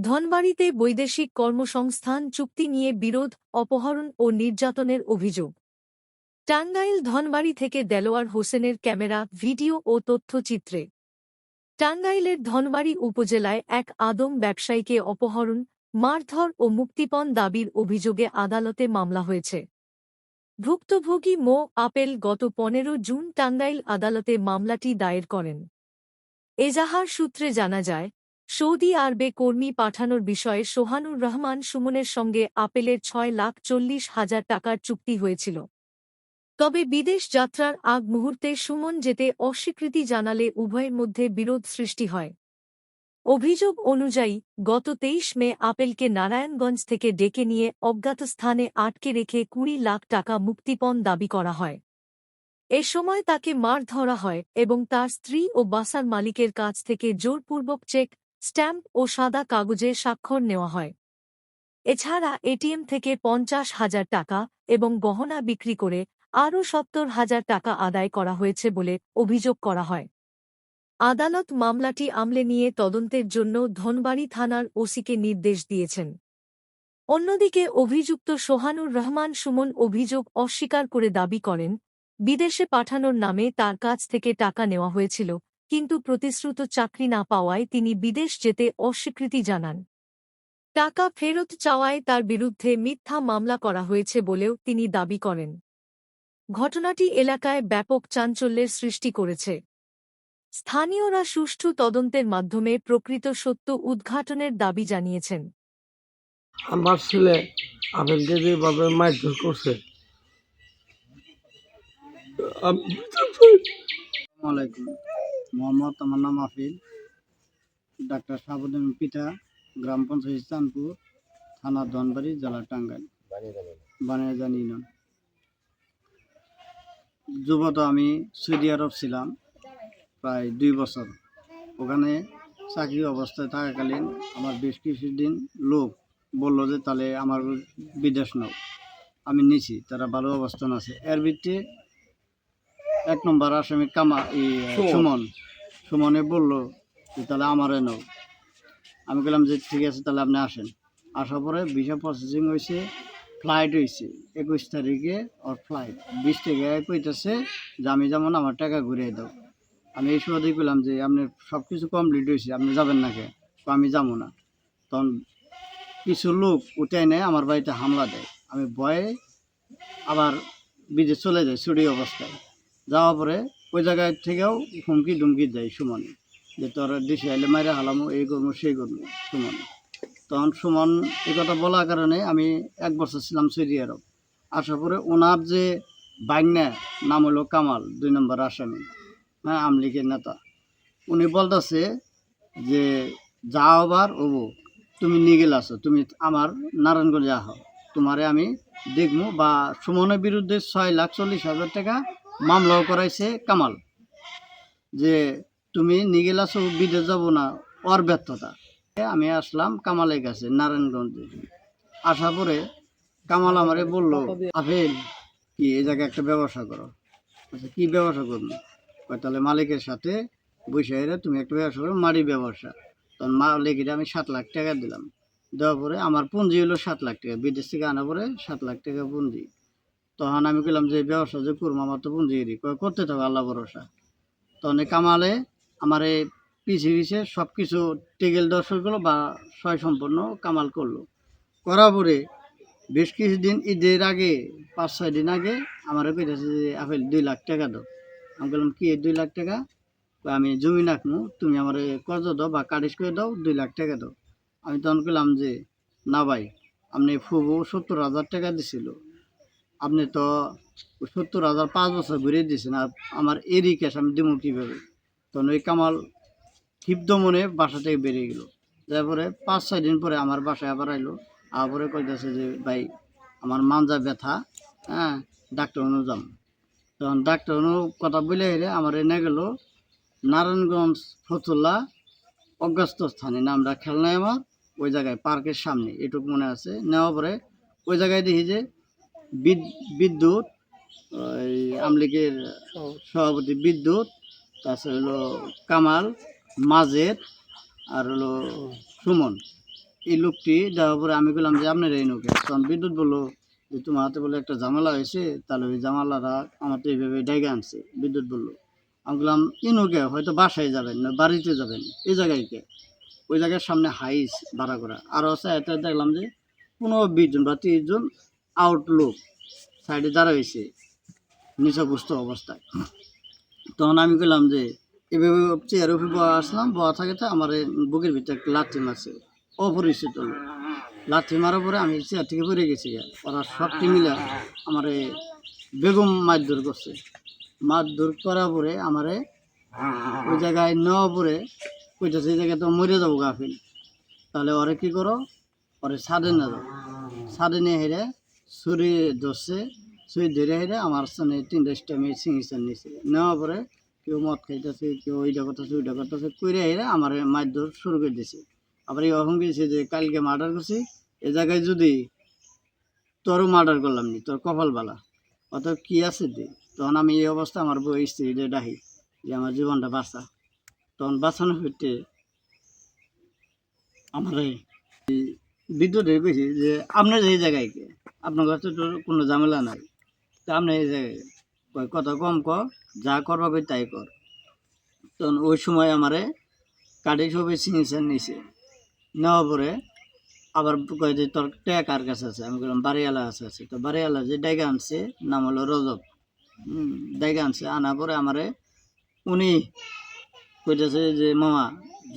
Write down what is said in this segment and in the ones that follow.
ধনবাড়ীতে বৈদেশিক কর্মসংস্থান চুক্তি নিয়ে বিরোধ, অপহরণ ও নির্যাতনের অভিযোগ। টাঙ্গাইল ধনবাড়ী থেকে দেলোয়ার হোসেনের ক্যামেরা, ভিডিও ও তথ্যচিত্রে। টাঙ্গাইলের ধনবাড়ী উপজেলায় এক আদম ব্যবসায়ীকে অপহরণ, মারধর ও মুক্তিপণ দাবির অভিযোগে আদালতে মামলা হয়েছে। ভুক্তভোগী মো. আপেল গত ১৫ জুন টাঙ্গাইল আদালতে মামলাটি দায়ের করেন। এজাহার সূত্রে জানা যায়, সৌদি আরবে কর্মী পাঠানোর বিষয়ে সোহানুর রহমান সুমনের সঙ্গে আপেলের ৬,৪০,০০০ টাকার চুক্তি হয়েছিল। তবে বিদেশ যাত্রার আগ মুহূর্তে সুমন যেতে অস্বীকৃতি জানালে উভয়ের মধ্যে বিরোধ সৃষ্টি হয়। অভিযোগ অনুযায়ী গত ২৩ মে আপেলকে নারায়ণগঞ্জ থেকে ডেকে নিয়ে অজ্ঞাত স্থানে আটকে রেখে ২০ লাখ টাকা মুক্তিপণ দাবি করা হয়। এ সময় তাকে মার ধরা হয় এবং তার স্ত্রী ও বাসার মালিকের কাছ থেকে জোরপূর্বক চেক, স্ট্যাম্প ও সাদা কাগজে স্বাক্ষর নেওয়া হয়। এছাড়া এটিএম থেকে ৫০,০০০ টাকা এবং গহনা বিক্রি করে আরও ৭০,০০০ টাকা আদায় করা হয়েছে বলে অভিযোগ করা হয়। আদালত মামলাটি আমলে নিয়ে তদন্তের জন্য ধনবাড়ী থানার ওসিকে নির্দেশ দিয়েছেন। অন্যদিকে অভিযুক্ত সোহানুর রহমান সুমন অভিযোগ অস্বীকার করে দাবি করেন, বিদেশে পাঠানোর নামে তার কাছ থেকে টাকা নেওয়া হয়েছিল, কিন্তু প্রতিশ্রুত চাকরি না পাওয়ায় তিনি বিদেশ যেতে অস্বীকৃতি জানান। টাকা ফেরত চাওয়ায় তার বিরুদ্ধে মিথ্যা মামলা করা হয়েছে বলেও তিনি দাবি করেন। ঘটনাটি এলাকায় ব্যাপক চাঞ্চল্যের সৃষ্টি করেছে। স্থানীয়রা সুষ্ঠু তদন্তের মাধ্যমে প্রকৃত সত্য উদ্ঘাটনের দাবি জানিয়েছেন। আমার ছেলে আপেলকে যেভাবে মারধর করছে, মোহাম্মদ, আমার নাম আফিল, ডাক্তার শাহাবুদ্দিন পিতা, গ্রাম পঞ্চায়েত চাঁদপুর, থানা ধনবাড়ী, জেলা টাঙ্গাইল, বানিয়াজান ইউনিয়ন। যুবত আমি সৌদি আরব ছিলাম প্রায় ২ বছর। ওখানে চাকরি অবস্থায় থাকাকালীন আমার বেশ কিছুদিন লোক বললো যে তাহলে আমার বিদেশ নাও। আমি নিছি, তারা ভালো অবস্থান আছে। এর ভিত্তিতে ১ নম্বর আসামি সুমনে বলল যে তাহলে আমারে নাও। আমি বললাম যে ঠিক আছে, তাহলে আপনি আসেন। আসার পরে ভিসা প্রসেসিং হয়েছে, ফ্লাইট হয়েছে ২১ তারিখে ওর ফ্লাইট। ২০ তারিখে কইতেছে যে আমি যেমন আমার টাকা ঘুরিয়ে দাও। আমি এই সুবাদেই বললাম যে আপনার সব কিছু কমপ্লিট হয়েছে, আপনি যাবেন না কে? আমি যাবো না। তখন কিছু লোক উঠে নেয়, আমার বাড়িতে হামলা দেয়। আমি ভয়ে আবার বিদেশ চলে যাই ছুটি অবস্থায়। যাওয়ার পরে ওই জায়গায় থেকেও হুমকি ডুমকি দেয় সুমনে, যে তোর দেশে আইলে মাইরা হালামো, এই করবো সেই করবো সুমনে। তখন সুমন এই কথা বলার কারণে আমি ১ বছর ছিলাম সৌদি আরব। আসার পরে ওনার যে বাইন্যা নাম হলো কামাল, ২ নম্বর আসামি, হ্যাঁ, আমলিগের নেতা। উনি বলতেছে যে যা আবার ওবো, তুমি নিগেল আছো, তুমি আমার নারায়ণগঞ্জে আহ, তোমারে আমি দেখবো। বা সুমনের বিরুদ্ধে ৬,৪০,০০০ টাকা মামলাও করাইছে কামাল, যে তুমি নিগেল আছো, বিদেশ যাবো না, ওর ব্যর্থতা। আমি আসলাম কামালের কাছে নারায়ণগঞ্জে। আসার পরে কামাল আমারে বলল, আপেল কি এই জায়গায় একটা ব্যবসা করো। আচ্ছা, কী ব্যবসা করবো? তাহলে মালিকের সাথে বসে তুমি একটা ব্যবসা করো, মাড়ি ব্যবসা। তখন মালিকের আমি ৭ লাখ টাকা দিলাম। দেওয়ার পরে আমার পুঁজি হলো ৭ লাখ টাকা, বিদেশ থেকে আনার পরে ৭ লাখ টাকা পুঁজি। তখন আমি বললাম যে ব্যবসা যে করবো, আমার তো পুঁজি করতে থাকো, আল্লাহ ভরসা। তখন কামালে আমার এই পিছিয়ে সব কিছু টেগেল দর্শক করলো বা সয় সম্পন্ন কামাল করলো। করার পরে বেশ কিছুদিন ঈদের আগে ৫-৬ দিন আগে আমার কইতেছে যে আপেল ২ লাখ টাকা দাও। আমি বললাম কি ২ লাখ টাকা? আমি জমি রাখবো, তুমি আমার কর্জ দাও বা কারিশ করে দাও, ২ লাখ টাকা দাও। আমি তখন বললাম যে না ভাই, আপনি ফুবু ৭০,০০০ টাকা দিছিল, আপনি তো ৭০,০০০ ৫ বছর ঘুরিয়ে দিয়েছেন, আর আমার এরই ক্যাশ আমি দেবো কীভাবে? তখন ওই কামাল ক্ষিপ্ত মনে বাসা থেকে বেরিয়ে গেল। তারপরে ৫-৬ দিন পরে আমার বাসায় আবার আইলো। আবার কইতেছে যে ভাই আমার মাঞ্জা ব্যথা, হ্যাঁ, ডাক্তার অনু যাম। তখন ডাক্তার অনু কথা বলে এলে আমার এনে গেল নারায়ণগঞ্জ ফতুল্লা অগস্ত স্থানে, নামটা খেয়াল নাই আমার, ওই জায়গায় পার্কের সামনে, এটুকু মনে আছে। নেওয়ার পরে ওই জায়গায় দেখি যে বিদ্যুৎ, ওই আমলিগের সভাপতি বিদ্যুৎ, তাছাড়া হলো কামাল, মাজেদ, আর হলো সুমন, এই লোকটি দেওয়ার পরে আমি বললাম যে আপনার এই নৌকে, তখন বিদ্যুৎ বললো যে তোমার হাতে বলে একটা ঝামেলা হয়েছে, তাহলে ওই ঝামেলাটা আমার তো এইভাবে ডেকে আনছে। বিদ্যুৎ বললো, আমি বললাম এই নৌকে হয়তো বাসায় যাবেন না বাড়িতে যাবেন, এই জায়গায় কে? ওই জায়গার সামনে হাইস ভাড়া করা আরও আছে। এটা দেখলাম যে 15-20 জন বা 30 জন আউট লোক সাইডে দাঁড়া হয়েছে নিচাগ্রস্ত অবস্থায়। তখন আমি বললাম যে এভাবে চেয়ারের উপরে বয়া আসলাম, বয়া থাকতে আমার বুকের ভিতরে একটা লাথি মারছে, অপরিচিত লোক। লাথি মারার পরে আমি চেয়ার থেকে পড়ে গেছি। ওরা সবটি মিলে আমার বেগম মারধর করছে। মারধর করার পরে আমারে ওই জায়গায় নেওয়া পরে কইতেছে এই জায়গায় তো মরে যাবো গাফিল, তাহলে ওরে কী করো, ওরে ছাদে না যাও। ছাদে নিয়ে হেরে ছুরি ধরছে, ছুরি ধরে হেরে আমার সামনে 3টা স্টেমে সিগনেচার নিয়েছে। নেওয়ার পরে কেউ মদ খাইতেছে, কেউ ওইটা করতেছে ওইটা করতেছে, কইরে হেরে আমার মারধর শুরু করে দিয়েছে। আবার এই অহং গেছে যে কালকে মার্ডার করছি, এ জায়গায় যদি তোরও মার্ডার করলাম নি, তোর কপাল বালা, অত কি আছে দে। তখন আমি এই অবস্থা আমার বই স্ত্রীরে ডাহি যে আমার জীবনটা বাঁচা। তখন বাঁচানো হইতে আমার বিদ্যুৎ কইছি যে আপনার এই জায়গায় কে, আপনার কাছে তো কোনো ঝামেলা নাই, তো আপনি এই জায়গায় কয় কথা কম কর, যা করবা কই তাই কর। তখন ওই সময় আমারে কাঠি সবে সিগনেচার নিয়েছে। নেওয়ার পরে আবার কয় যে তোর ট্যাগ কার কাছে আছে, আমি বললাম বাড়িওয়ালা আছে। তো বাড়িওয়ালা যে ডাইগা আনছে নাম হলো রজব। ডাইগা আনছে, আনার পরে আমারে উনি কইতেছে যে মামা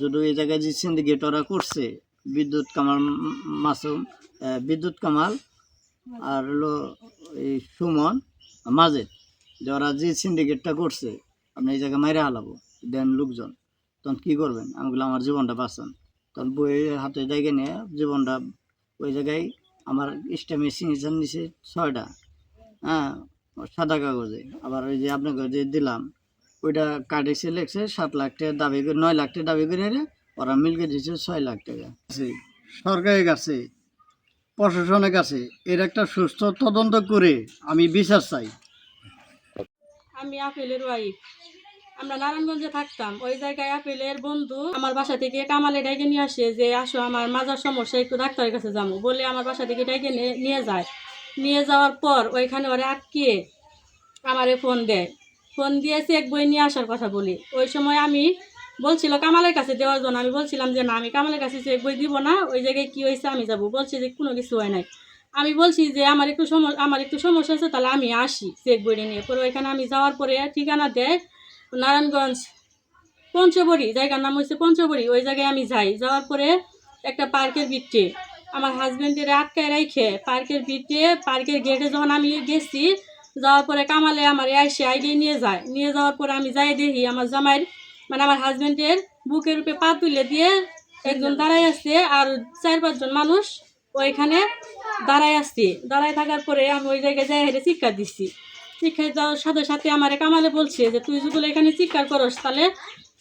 যদি এই জায়গায় যে সিন্ডিকেট ওরা করছে, বিদ্যুৎ কামাল মাসুম, বিদ্যুৎ কামাল আর হলো এই সুমন মাজেদ, যে ওরা যে সিন্ডিকেটটা করছে আপনি এই জায়গায় মাইরে হালাবো দেন লোকজন, তখন কী করবেন? আমি বললাম আমার জীবনটা বাঁচান। তখন বইয়ের হাতে জায়গা নিয়ে জীবনটা ওই জায়গায় আমার স্ট্যাম্পে সিগনেচার নিছে 6টা, হ্যাঁ, সাদা কাগজে। আবার ওই যে আপনাকে যে দিলাম ওইটা কাটিছে লেখছে 7 লাখ টাকা দাবি করে, 9 লাখ টাকা দাবি করে ওরা মিলকে দিচ্ছে 6 লাখ টাকা। সরকারের কাছে প্রশাসনের কাছে এর একটা সুস্থ তদন্ত করে আমি বিচার চাই। আমি আপেলের ওয়াইফ। আমরা নারায়ণগঞ্জে থাকতাম, ওই জায়গায় আপেলের বন্ধু আমার বাসা থেকে কামালে ডাইকে নিয়ে আসে যে আসো আমার মাজার সমস্যা, একটু ডাক্তারের কাছে যাবো বলে আমার বাসা থেকে ডাইকে নিয়ে যায়। নিয়ে যাওয়ার পর ওইখানে ওরা আটকিয়ে আমারে ফোন দেয়, ফোন দিয়ে চেক বই নিয়ে আসার কথা বলি। ওই সময় আমি বলছিল কামালের কাছে দেওয়ার জন্য, আমি বলছিলাম যে না আমি কামালের কাছে চেক বই দিব না, ওই জায়গায় কী হয়েছে আমি যাবো। বলছে যে কোনো কিছু হয় নাই। আমি বলছি যে আমার একটু সমস্যা আছে, তাহলে আমি আসি চেক বইটা নিয়ে। পরে ওইখানে আমি যাওয়ার পরে ঠিকানা দেয় নারায়ণগঞ্জ পঞ্চবড়ি, জায়গার নাম হচ্ছে পঞ্চবড়ি। ওই জায়গায় আমি যাওয়ার পরে একটা পার্কের ভিতরে আমার হাজব্যান্ডের আটকায় রেখে পার্কের গেটে যখন আমি গেছি, যাওয়ার পরে কামালে আমার আইডিয়ে নিয়ে যাওয়ার পরে আমি যাই দেখি আমার জামাইয়ের মানে আমার হাজব্যান্ডের বুকের উপরে পা তুলে দিয়ে একজন দাঁড়ায় আছে আর 4-5 জন মানুষ ওইখানে দাঁড়ায় থাকার পরে আমি ওই জায়গায় যাই হেরে চিৎকার দিচ্ছি। চিৎকার দেওয়ার সাথে সাথে আমার কামালে বলছে যে তুই যদি এখানে চিৎকার করস তাহলে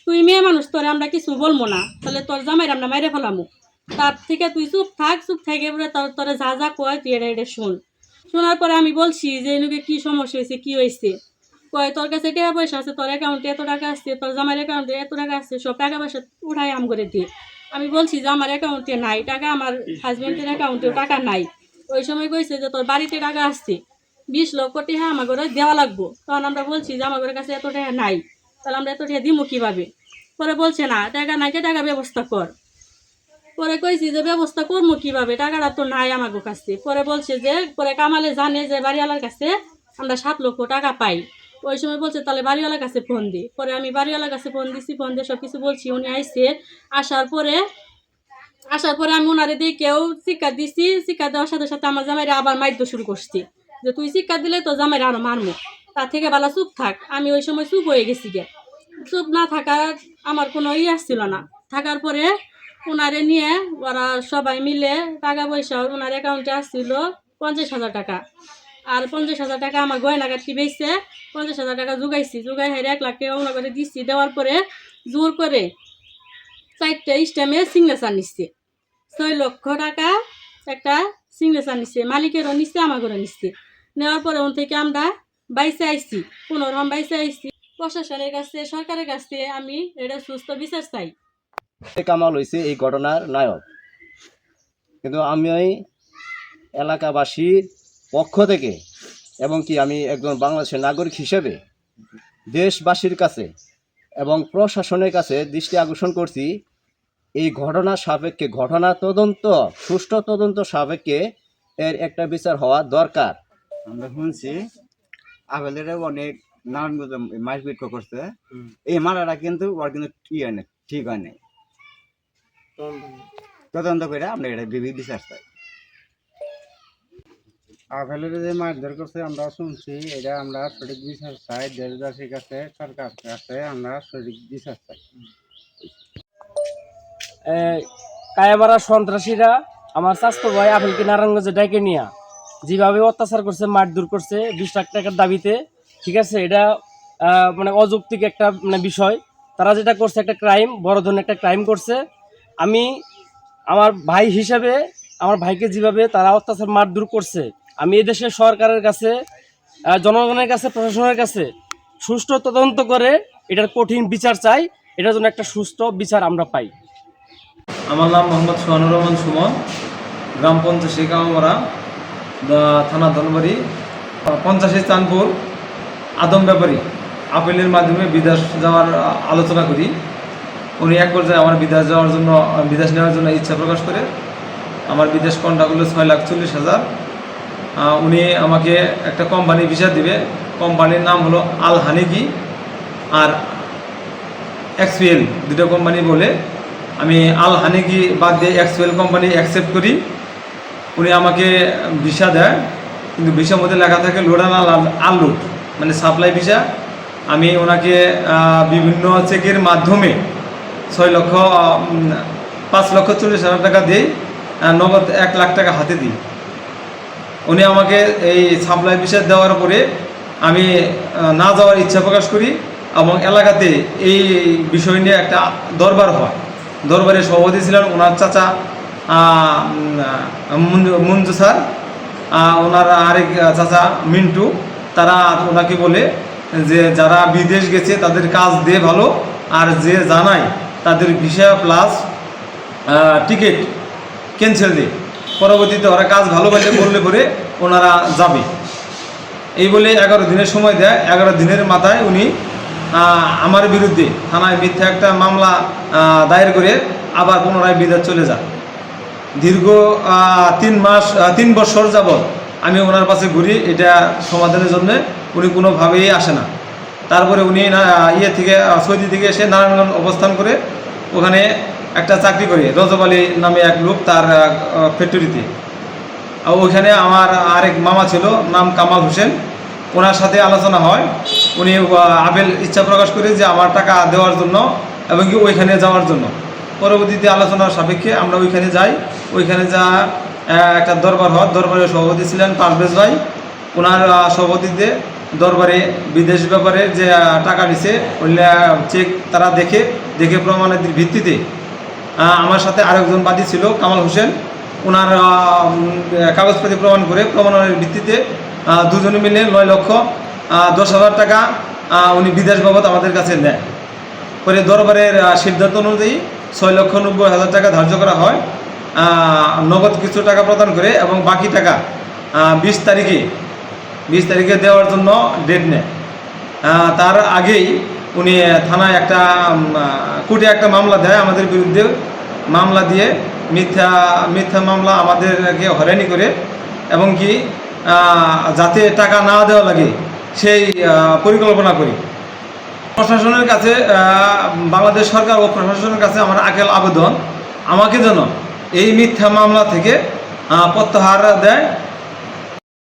তুই মেয়ে মানুষ, তোরে আমরা কিছু বলবো না, তাহলে তোর জামাইয়ের আমরা মাইরে ফেলামো, তার থেকে তুই চুপ থাকে এবারে তোরে যা যা কয় তুই এটা শোনার পরে আমি বলছি যে এনুকে কী সমস্যা হয়েছে, কী হয়েছে? কয় তোর কাছে টাকা পয়সা আছে, তোর অ্যাকাউন্টে এত টাকা আসছে, তোর জামাইয়ের অ্যাকাউন্টে এত টাকা আসছে, সব টাকা পয়সা উঠাই আম করে দিয়ে। আমি বলছি যে আমার অ্যাকাউন্টে নাই টাকা, আমার হাজব্যান্ডের অ্যাকাউন্টেও টাকা নাই। ওই সময় কইছে যে তোর বাড়িতে টাকা আসছে 20 লক্ষ টাকা আমার ঘরে দেওয়া লাগবো। তখন আমরা বলছি যে আমার ঘরের কাছে এত টাকা নাই, তাহলে আমরা এত টাকা দিব কীভাবে? পরে বলছে না টাকা নাই, টাকা ব্যবস্থা কর। পরে কইছি যে ব্যবস্থা করবো কীভাবে, টাকাটা তো নাই আমার কাছে। পরে বলছে যে পরে কামালে জানে যে বাড়িওয়ালার কাছে আমরা 7 লক্ষ টাকা পাই। ওই সময় বলছে তাহলে বাড়িওয়ালার কাছে ফোন দি। পরে আমি বাড়িওয়ালার কাছে ফোন দিছি, ফোন দিয়ে সব কিছু বলছি। উনি আইসে, আসার পরে আমি ওনারে দিয়ে কেউ চিৎকার দিছি। চিৎকার দেওয়ার সাথে সাথে আমার জামাইরা আবার মারতে শুরু করছি যে তুই চিৎকার দিলে তো জামাইরা আরো মারমো, তার থেকে ভালো চুপ থাক। আমি ওই সময় চুপ হয়ে গেছি গে। চুপ না থাকার আমার কোনো আসছিল না। থাকার পরে ওনারে নিয়ে ওরা সবাই মিলে টাকা পয়সা ওনার অ্যাকাউন্টে আসছিল 50,000 টাকা। আর 50,000 টাকা আমার গয়নাগাটি বেচছে, 50,000 টাকা জোগাই হেরে 1 লাখ টাকা ওনার করে দিচ্ছি। দেওয়ার পরে জোর করে 4টা স্ট্যাম্পে সিগনেচার নিচ্ছে, 6 লক্ষ টাকা একটা সিগনেচার নিচ্ছে, মালিকেরও নিচ্ছে আমাদেরও নিচ্ছে। নেওয়ার পরে ওন থেকে আমরা বাইসে আইছি, পুনরাম বাইসে আইছি। প্রশাসনের কাছে সরকারের কাছে আমি এটা সুস্থ বিচার চাই। কামাল হয়েছে এই ঘটনার নায়ক। কিন্তু আমি ওই এলাকাবাসীর পক্ষ থেকে এবং কি আমি একজন বাংলাদেশের নাগরিক হিসেবে দেশবাসীর কাছে এবং প্রশাসনের কাছে দৃষ্টি আকর্ষণ করছি, এই ঘটনা সাপেক্ষে ঘটনা তদন্ত সুষ্ঠু তদন্ত সাপেক্ষে এর একটা বিচার হওয়া দরকার। আমরা শুনছি আবেলের অনেক নারায়ণগঞ্জে মারপিট করছে, এই মারাটা কিন্তু ওর কিন্তু ঠিক হয় নাই। তদন্ত করে আমরা এটা বিচার চাই। আবেলের যে মারধর করছে আমরা শুনছি, এটা আমরা সঠিক বিচার চাই। দেশবাসীর কাছে, সরকার কাছে আমরা সঠিক বিচার চাই। কায়াবাড়া সন্ত্রাসীরা আমার স্বাস্থ্য ভাই আফেলকে নারায়ণগঞ্জে ডাইকে নিয়ে যেভাবে অত্যাচার করছে, মারধর করছে 20 লাখ টাকার দাবিতে, ঠিক আছে, এটা মানে অযৌক্তিক একটা মানে বিষয়। তারা যেটা করছে একটা ক্রাইম, বড় ধরনের একটা ক্রাইম করছে। আমি আমার ভাই হিসেবে আমার ভাইকে যেভাবে তারা অত্যাচার মারধর করছে, আমি এদেশের সরকারের কাছে, জনগণের কাছে, প্রশাসনের কাছে সুষ্ঠু তদন্ত করে এটার কঠিন বিচার চাই। এটার জন্য একটা সুষ্ঠু বিচার আমরা পাই। আমার নাম মোহাম্মদ সোহানুর রহমান সুমন, গ্রাম 85 কামামারা, থানা ধনবাড়ি, 85 চাঁদপুর। আদম ব্যাপারী আপেলের মাধ্যমে বিদেশ যাওয়ার আলোচনা করি। উনি এক পর্যায়ে আমার বিদেশ নেওয়ার জন্য ইচ্ছা প্রকাশ করে। আমার বিদেশ কন্ট্রাক্ট হলো 6,40,000। উনি আমাকে একটা কোম্পানি ভিসা দিবে। কোম্পানির নাম হলো আল হানিগি আর এক্সপিএল, দুটো কোম্পানি বলে। আমি আল হানিগি বাদ দিয়ে এক্সপিএল কোম্পানি অ্যাকসেপ্ট করি। উনি আমাকে ভিসা দেয়, কিন্তু ভিসার মধ্যে লেখা থাকে লোড অ্যান্ড আনলোড, মানে সাপ্লাই ভিসা। আমি ওনাকে বিভিন্ন চেকের মাধ্যমে 5,40,000 টাকা দিই, নগদ 1 লাখ টাকা হাতে দিই। উনি আমাকে এই সাপ্লাই ভিসা দেওয়ার পরে আমি না যাওয়ার ইচ্ছা প্রকাশ করি এবং এলাকাতে এই বিষয় নিয়ে একটা দরবার হয়। দরবারে সভাপতি ছিলেন ওনার চাচা মঞ্জু স্যার, ওনার আরেক চাচা মিন্টু। তারা ওনাকে বলে যে যারা বিদেশ গেছে তাদের কাজ দিয়ে ভালো, আর যে জানায় তাদের ভিসা প্লাস টিকিট ক্যান্সেল দিয়ে। পরবর্তীতে ওরা কাজ ভালো বললে পরে ওনারা যাবে, এই বলে 11 দিনের সময় দেয়। 11 দিনের মাথায় উনি আমার বিরুদ্ধে থানায় মিথ্যা একটা মামলা দায়ের করে আবার পুনরায় বিদেশ চলে যায়। দীর্ঘ 3 বছর যাবৎ আমি ওনার পাশে ঘুরি, এটা সমাধানের জন্য উনি কোনোভাবেই আসে না। তারপরে উনি সৌদি থেকে এসে নারায়ণগঞ্জ অবস্থান করে ওখানে একটা চাকরি করে, রজব আলী নামে এক লোক, তার ফ্যাক্টরিতে। ওইখানে আমার আরেক মামা ছিল, নাম কামাল হোসেন, ওনার সাথে আলোচনা হয়। উনি আবেল ইচ্ছা প্রকাশ করে যে আমার টাকা দেওয়ার জন্য এবং কি ওইখানে যাওয়ার জন্য। পরবর্তীতে আলোচনার সাপেক্ষে আমরা ওইখানে যাই। ওইখানে যা একটা দরবার হয়, দরবারের সভাপতি ছিলেন পারভেজ ভাই। ওনার সভাপতিতে দরবারে বিদেশ ব্যাপারে যে টাকা দিছে ওই চেক তারা দেখে প্রমাণের ভিত্তিতে আমার সাথে আরেকজন বাদী ছিল কামাল হোসেন, ওনার কাগজপাতি প্রমাণ করে প্রমাণের ভিত্তিতে দুজনে মিলে 9,10,000 টাকা উনি বিদেশ বাবদ আমাদের কাছে নেয়। পরে দরবারের সিদ্ধান্ত অনুযায়ী 6,90,000 টাকা ধার্য করা হয়, নগদ কিছু টাকা প্রদান করে, এবং বাকি টাকা 20 তারিখে দেওয়ার জন্য ডেট নেয়। তার আগেই উনি থানায় কোর্টে একটা মামলা দেয় আমাদের বিরুদ্ধে। মামলা দিয়ে মিথ্যা মামলা আমাদেরকে হয়রানি করে, এবং কি যাতে টাকা না দেওয়া লাগে সেই পরিকল্পনা করি। প্রশাসনের কাছে, বাংলাদেশ সরকার ও প্রশাসনের কাছে আমার আবেদন, আমাকে যেন এই মিথ্যা মামলা থেকে প্রত্যাহার দেয়